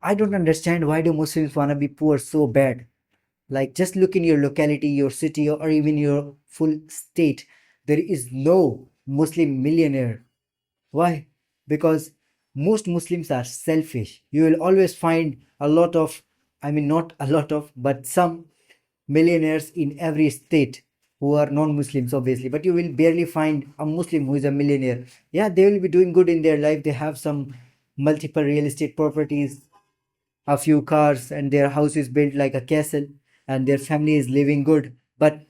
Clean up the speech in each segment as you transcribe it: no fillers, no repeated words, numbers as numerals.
I don't understand why do Muslims want to be poor so bad. Like, just look in your locality, your city, or even your full state. There is no Muslim millionaire. Why? Because most Muslims are selfish. You will always find a lot of, I mean, not a lot of, but some millionaires in every state who are non-Muslims, obviously. But you will barely find a Muslim who is a millionaire. Yeah, they will be doing good in their life. They have some multiple real estate properties, a few cars, and their house is built like a castle, and their family is living good. But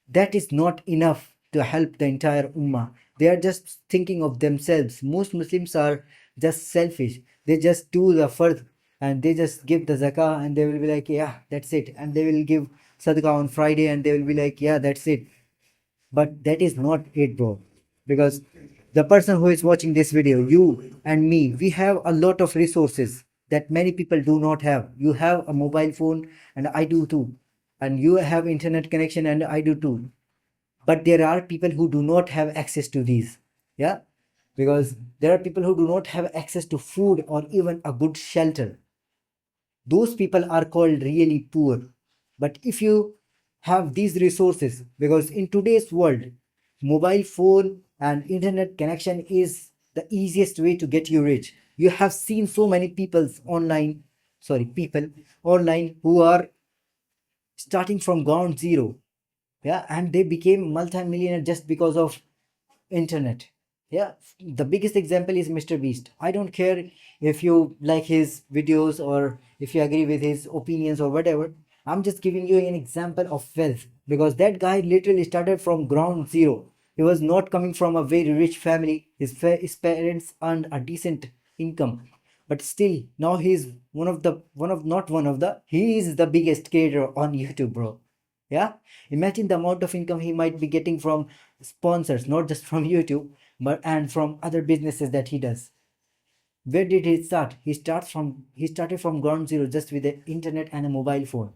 that is not enough to help the entire ummah. They are just thinking of themselves. Most Muslims are just selfish. They just do the fard and they just give the zakah and they will be like, yeah, that's it. And they will give sadaqah on Friday and they will be like, yeah, that's it. But that is not it, bro. Because the person who is watching this video, you and me, we have a lot of resources that many people do not have. You have a mobile phone and I do too. And you have internet connection and I do too. But there are people who do not have access to these. Yeah, because there are people who do not have access to food or even a good shelter. Those people are called really poor. But if you have these resources, because in today's world, mobile phone and internet connection is the easiest way to get you rich. You have seen so many people online who are starting from ground zero. Yeah, and they became multi-millionaire just because of internet. Yeah, the biggest example is Mr. Beast. I don't care if you like his videos or if you agree with his opinions or whatever. I'm just giving you an example of wealth, because that guy literally started from ground zero. He was not coming from a very rich family. His parents earned a decent income, but still now he's he is the biggest creator on YouTube, bro. Yeah, imagine the amount of income he might be getting from sponsors, not just from YouTube, but and from other businesses that he does. Where did he start? He started from ground zero just with the internet and a mobile phone,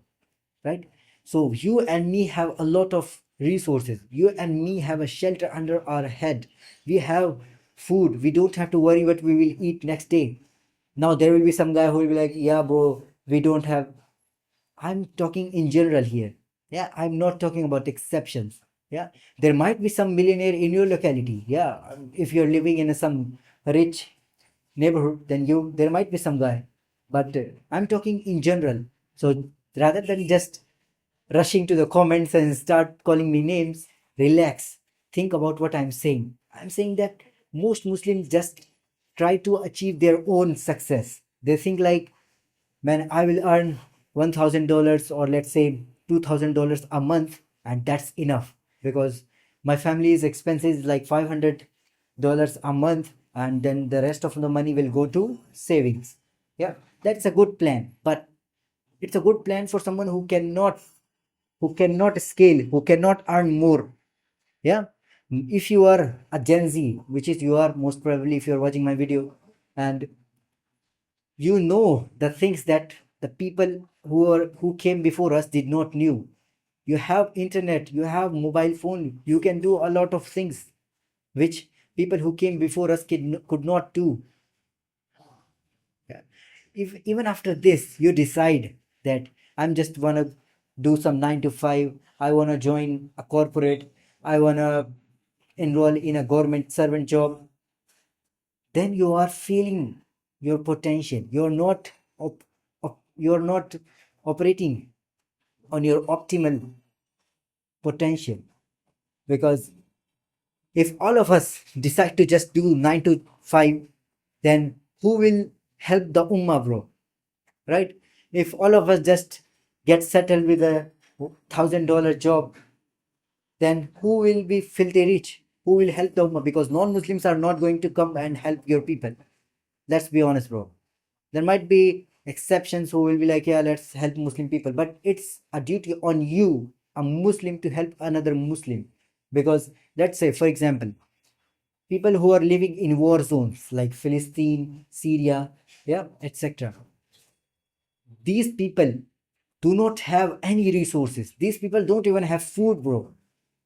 right? So you and me have a lot of resources. You and me have a shelter under our head. We have food. We don't have to worry what we will eat next day. Now there will be some guy who will be like, yeah, bro, we don't have. I'm talking in general here. Yeah, I'm not talking about exceptions. Yeah, there might be some millionaire in your locality. Yeah, if you're living in some rich neighborhood, then there might be some guy. But I'm talking in general. So rather than just rushing to the comments and start calling me names, relax. Think about what I'm saying. I'm saying that most Muslims just try to achieve their own success. They think like, man, I will earn $1,000 or let's say $2,000 a month, and that's enough because my family's expenses is like $500 a month, and then the rest of the money will go to savings. Yeah, that's a good plan, but it's a good plan for someone who cannot scale, who cannot earn more. Yeah, if you are a Gen Z, which is you are most probably if you're watching my video, and you know the things that the people who came before us did not knew. You have internet, you have mobile phone, you can do a lot of things which people who came before us could not do. Yeah. If even after this you decide that I'm just wanna do some 9 to 5, I wanna join a corporate, I wanna enroll in a government servant job, then you are feeling your potential. You're not operating on your optimal potential, because if all of us decide to just do 9 to 5, then who will help the ummah, bro? Right? If all of us just get settled with a $1,000 job, then who will be filthy rich? Who will help the ummah? Because non-Muslims are not going to come and help your people. Let's be honest, bro. There might be exceptions who will be like, yeah, let's help Muslim people, but it's a duty on you, a Muslim, to help another Muslim. Because let's say, for example, people who are living in war zones like Philistine, Syria, yeah, etc. These people do not have any resources. These people don't even have food, bro.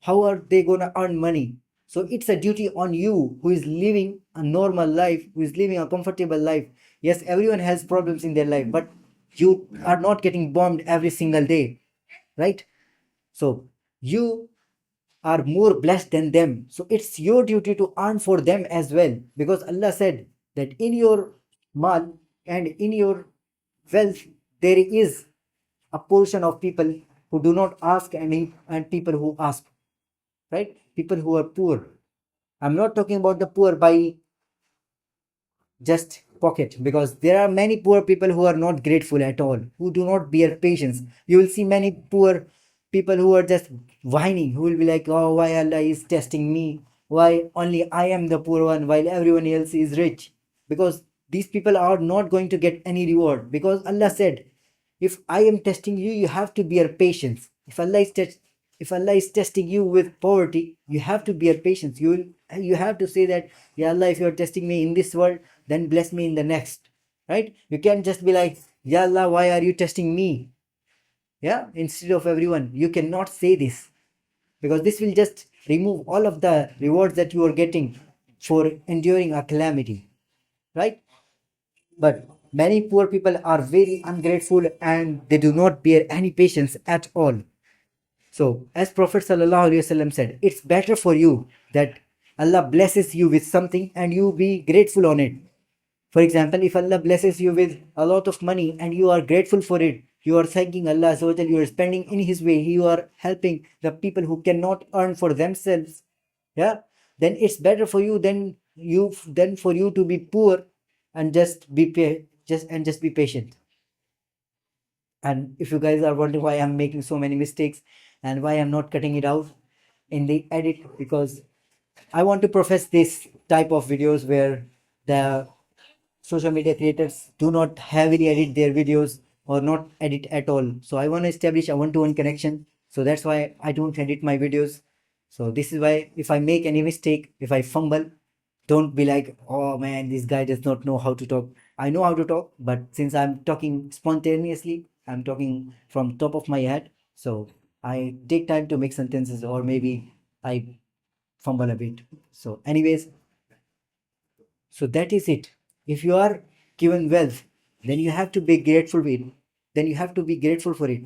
How are they gonna earn money? So it's a duty on you who is living a normal life, who is living a comfortable life. Yes, everyone has problems in their life, but you are not getting bombed every single day, right? So you are more blessed than them. So it's your duty to earn for them as well. Because Allah said that in your mal and in your wealth, there is a portion of people who do not ask and people who ask, right? People who are poor. I'm not talking about the poor by just pocket, because there are many poor people who are not grateful at all, who do not bear patience. You will see many poor people who are just whining, who will be like, oh, why Allah is testing me, why only I am the poor one while everyone else is rich. Because these people are not going to get any reward, because Allah said, if I am testing you, you have to bear patience. If Allah is testing you with poverty, you have to bear patience. You have to say that, Ya Allah, if you are testing me in this world, then bless me in the next. Right? You can't just be like, Ya Allah, why are you testing me? Yeah, instead of everyone. You cannot say this, because this will just remove all of the rewards that you are getting for enduring a calamity. Right? But many poor people are very ungrateful and they do not bear any patience at all. So, as Prophet ﷺ said, it's better for you that Allah blesses you with something and you be grateful on it. For example, if Allah blesses you with a lot of money and you are grateful for it, you are thanking Allah, so that you are spending in His way, you are helping the people who cannot earn for themselves. Yeah, then it's better for you than for you to be poor and just be patient. And if you guys are wondering why I'm making so many mistakes and why I'm not cutting it out in the edit, because I want to profess this type of videos where the social media creators do not heavily edit their videos or not edit at all. So I want to establish a one-to-one connection. So that's why I don't edit my videos. So this is why if I make any mistake, if I fumble, don't be like, oh man, this guy does not know how to talk. I know how to talk, but since I'm talking spontaneously, I'm talking from top of my head. So I take time to make sentences, or maybe I fumble a bit. So anyways, so that is it. If you are given wealth, then you have to be grateful for it. Then you have to be grateful for it.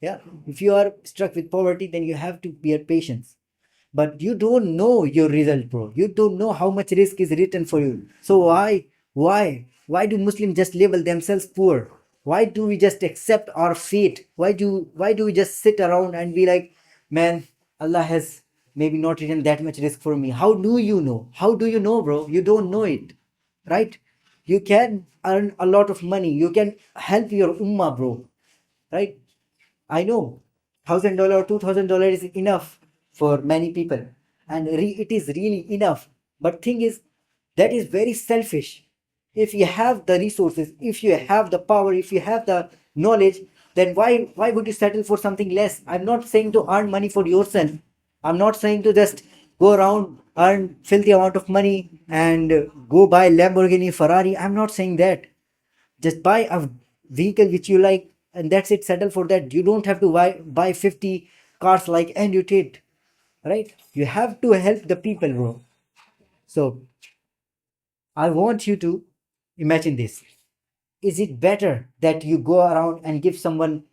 Yeah. If you are struck with poverty, then you have to bear patience. But you don't know your result, bro. You don't know how much risk is written for you. So why do Muslims just label themselves poor? Why do we just accept our fate? Why do we just sit around and be like, man, Allah has maybe not written that much risk for me? How do you know? How do you know, bro? You don't know it, right? You can earn a lot of money. You can help your ummah, bro, right? I know $1,000 or $2,000 is enough for many people, and it is really enough. But thing is, that is very selfish. If you have the resources, if you have the power, if you have the knowledge, then why would you settle for something less? I'm not saying to earn money for yourself. I'm not saying to just go around earn filthy amount of money and go buy Lamborghini, Ferrari. I'm not saying that. Just buy a vehicle which you like, and that's it. Settle for that. You don't have to buy 50 cars like Andrew Tate, right? You have to help the people, bro. So I want you to imagine this. Is it better that you go around and give someone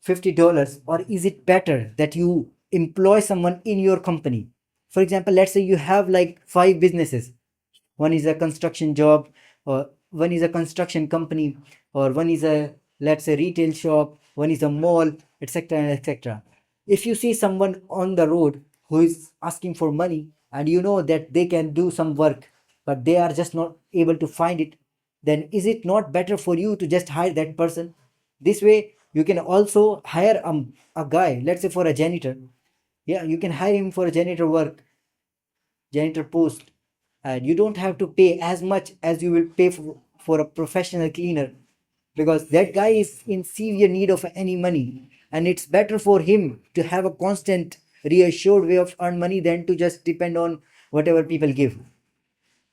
$50, or is it better that you employ someone in your company? For example, let's say you have like 5 businesses. One is a construction job, or one is a construction company, or one is a, let's say, retail shop, one is a mall, etc., etc. If you see someone on the road who is asking for money and you know that they can do some work but they are just not able to find it, then is it not better for you to just hire that person? This way you can also hire a guy, let's say, for a janitor. Yeah, you can hire him for a janitor work, janitor post, and you don't have to pay as much as you will pay for a professional cleaner, because that guy is in severe need of any money, and it's better for him to have a constant reassured way of earn money than to just depend on whatever people give,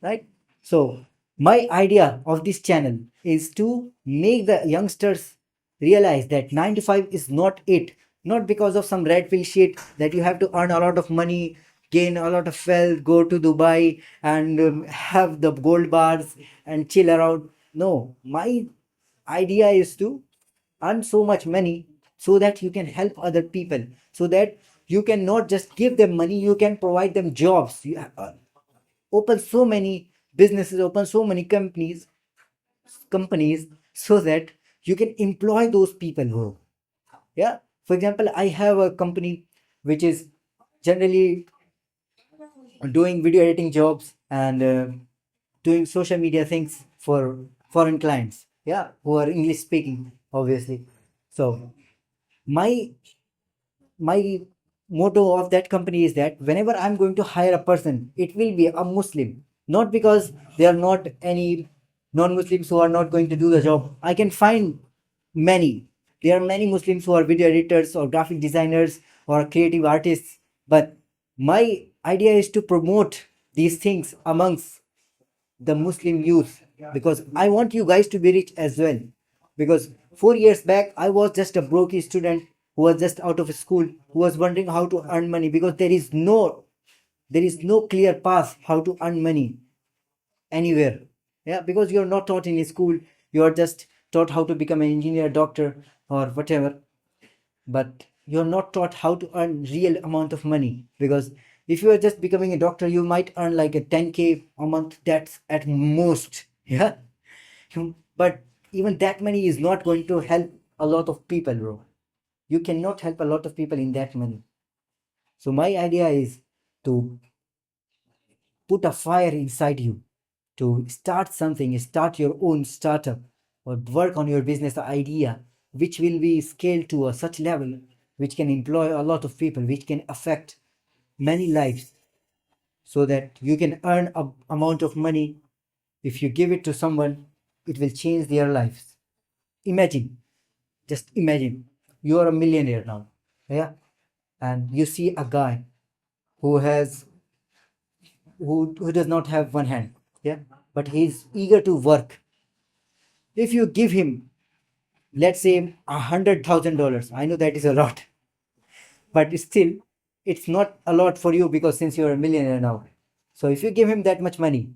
right? So my idea of this channel is to make the youngsters realize that 9 to 5 is not it. Not because of some red pill shit that you have to earn a lot of money, gain a lot of wealth, go to Dubai and have the gold bars and chill around. No, my idea is to earn so much money so that you can help other people, so that you can not just give them money, you can provide them jobs. You open so many businesses, open so many companies so that you can employ those people, bro. Yeah. For example, I have a company which is generally doing video editing jobs and doing social media things for foreign clients. Yeah, who are English speaking, obviously. So my my motto of that company is that whenever I'm going to hire a person, it will be a Muslim. Not because there are not any non-Muslims who are not going to do the job. I can find many. There are many Muslims who are video editors or graphic designers or creative artists. But my idea is to promote these things amongst the Muslim youth, because I want you guys to be rich as well. Because 4 years back, I was just a broke student who was just out of school, who was wondering how to earn money, because there is no clear path how to earn money anywhere. Yeah, because you're not taught in school, you are just taught how to become an engineer, doctor, or whatever, but you're not taught how to earn real amount of money. Because if you are just becoming a doctor, you might earn like a 10K a month, that's at most. Yeah. But even that money is not going to help a lot of people, bro. You cannot help a lot of people in that money. So my idea is to put a fire inside you, to start something, start your own startup, or work on your business idea, which will be scaled to a such level which can employ a lot of people, which can affect many lives, so that you can earn a amount of money. If you give it to someone, it will change their lives. Imagine, just imagine, you are a millionaire now, yeah, and you see a guy who has who does not have one hand, yeah, but he's eager to work. If you give him, let's say, $100,000, I know that is a lot, but still, it's not a lot for you, because since you're a millionaire now. So if you give him that much money,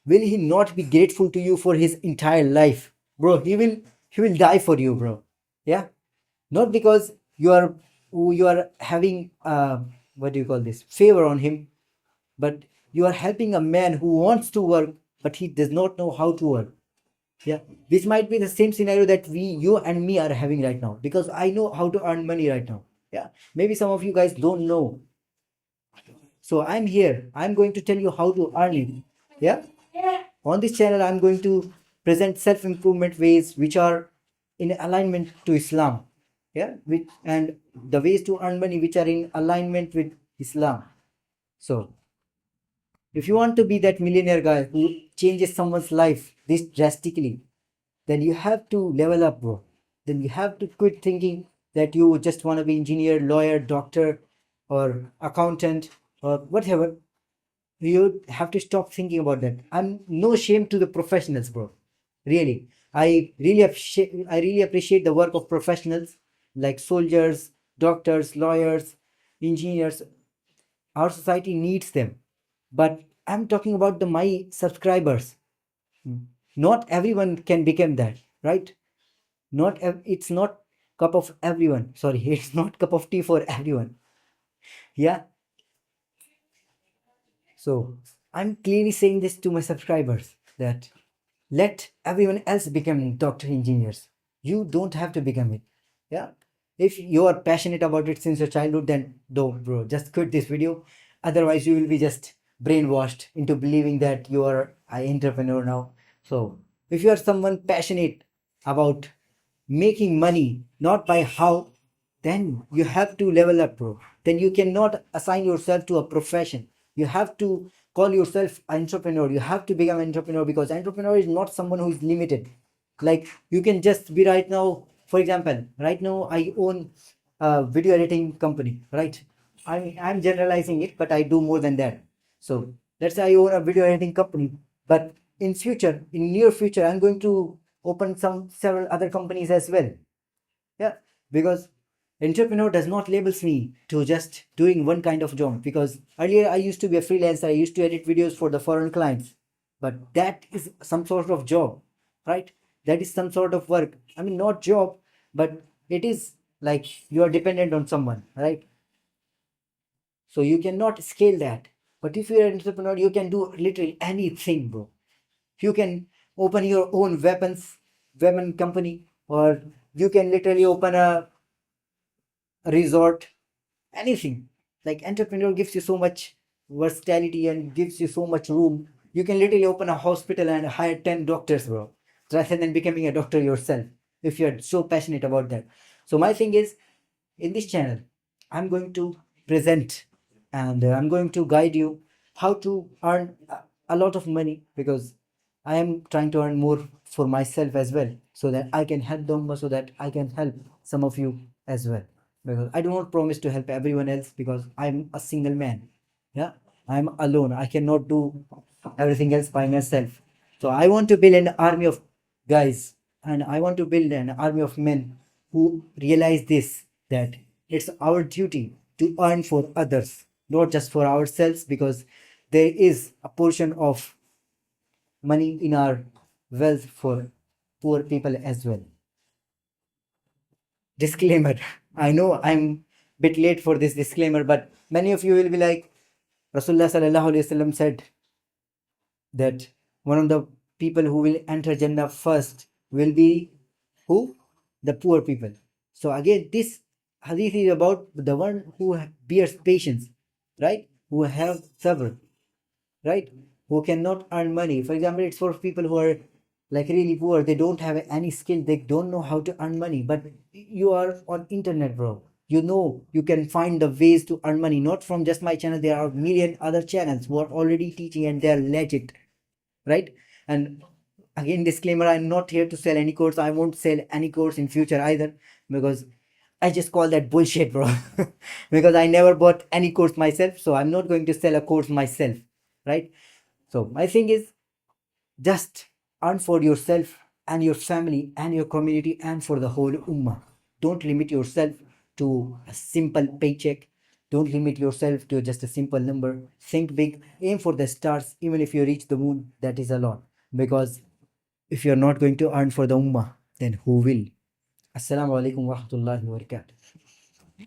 will he not be grateful to you for his entire life, bro? He will die for you, bro. Yeah, not because you are having what do you call this, favor on him, but you are helping a man who wants to work, but he does not know how to work. Yeah, this might be the same scenario that you and me are having right now, because I know how to earn money right now. Yeah, maybe some of you guys don't know. So I'm here. I'm going to tell you how to earn it. Yeah, on this channel, I'm going to present self-improvement ways which are in alignment to Islam. Yeah, and the ways to earn money which are in alignment with Islam. So if you want to be that millionaire guy who changes someone's life this drastically, then you have to level up, bro. Then you have to quit thinking that you just want to be engineer, lawyer, doctor, or accountant, or whatever. You have to stop thinking about that. I'm no shame to the professionals, bro. Really, I really appreciate the work of professionals like soldiers, doctors, lawyers, engineers. Our society needs them, but I'm talking about the my subscribers. Not everyone can become that, right? It's not cup of everyone, sorry, it's not cup of tea for everyone. Yeah. So I'm clearly saying this to my subscribers, that let everyone else become doctor engineers. You don't have to become it. Yeah. If you are passionate about it since your childhood, then don't, bro. Just quit this video. Otherwise, you will be just brainwashed into believing that you are an entrepreneur now. So if you are someone passionate about making money, not by how, then you have to level up, bro. Then you cannot assign yourself to a profession. You have to call yourself entrepreneur. You have to become entrepreneur, because entrepreneur is not someone who is limited. Like you can just be right now, for example, right now I own a video editing company, right? I'm generalizing it, but I do more than that. So let's say I own a video editing company, but in near future, I'm going to open several other companies as well. Yeah, because entrepreneur does not labels me to just doing one kind of job. Because earlier I used to be a freelancer, I used to edit videos for the foreign clients, but that is some sort of job. right? That is some sort of work. I mean, not job, but it is like you are dependent on someone, right? So you cannot scale that. But if you're an entrepreneur, you can do literally anything, bro. You can open your own weapon company, or you can literally open a resort, anything. Like entrepreneur gives you so much versatility and gives you so much room. You can literally open a hospital and hire 10 doctors, bro, rather than becoming a doctor yourself, if you're so passionate about that. So my thing is, in this channel, I'm going to present, and I'm going to guide you how to earn a lot of money, because I am trying to earn more for myself as well, so that I can help them, so that I can help some of you as well. Because I do not promise to help everyone else, because I'm a single man. Yeah, I'm alone. I cannot do everything else by myself. So I want to build an army of guys, and I want to build an army of men who realize this, that it's our duty to earn for others, not just for ourselves, because there is a portion of money in our wealth for poor people as well. Disclaimer. I know I'm a bit late for this disclaimer, but many of you will be like, Rasulullah sallallahu alaihi wasallam said that one of the people who will enter Jannah first will be who? The poor people. So again, this hadith is about the one who bears patience, right? Who have sabr, right? Who cannot earn money. For example, it's for people who are like really poor. They don't have any skill. They don't know how to earn money. But you are on internet, bro. You know you can find the ways to earn money. Not from just my channel. There are a million other channels who are already teaching, and they are legit, right? And again, disclaimer: I'm not here to sell any course. I won't sell any course in future either, because I just call that bullshit, bro. Because I never bought any course myself, so I'm not going to sell a course myself, right? So my thing is, just earn for yourself and your family and your community and for the whole ummah. Don't limit yourself to a simple paycheck. Don't limit yourself to just a simple number. Think big, aim for the stars. Even if you reach the moon, that is a lot. Because if you're not going to earn for the ummah, then who will? Assalamu alaikum wa rahmatullahi wa barakatuh.